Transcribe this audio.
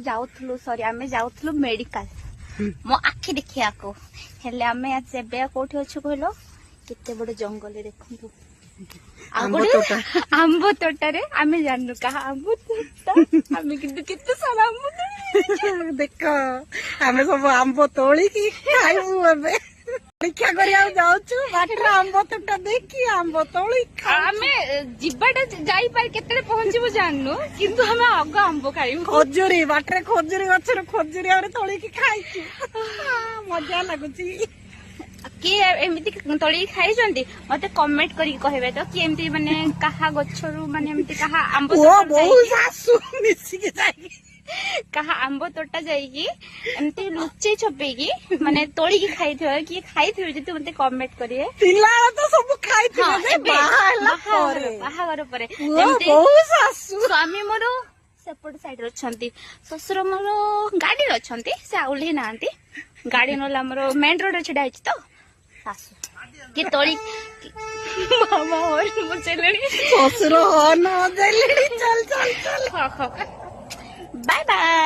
जाउथलु sorry आमे जाउथलु medical मो आखि देखिया को हेले आमे एबे कोठी अछि कहलो केते बड़ जंगल देखंतु आंबो तोटा रे आमे जाननु कहा आंबो तोटा आमे किंतु केते सारा आंबो देख आमे सब आंबो तोली की खाइबु एबे परीक्षा करिया जाउछु बाटरा आंबो तोटा देखी आंबो तोली आमे जिबाटा जाई पार केते पहुंचीबो जाननु किंतु हमें अग आंबो खाइबु खजुरी बाटरे खजुरी गछर खजुरी आरे तोली की खाइछु मजा लागुची किए एमती तोड़ी खाई मते कमेंट करी कहबे तो कि एमती माने कहा गछरु माने एमती कहा आंबो ओ बहु सासु मिसी के जाई कहा आंबो तोटा जाईकी एमती लुच्चे छपेकी माने तोड़ी की खाइथियो कि खाइथियो जे मते कमेंट करिए पिला तो सब खाइथियो जे बाहागर परे एमती बहु सासु स्वामी मोरो सेपट साइड रे छंती ससुर मोरो गाडी रे छंती से आउली नांती गाडी नला मोरो मेन रोड रे छडा हिच तो सासु कि तोड़ी मामा और मुचेलड़ी ससुर हो न देलड़ी चल चल चल बाय बाय।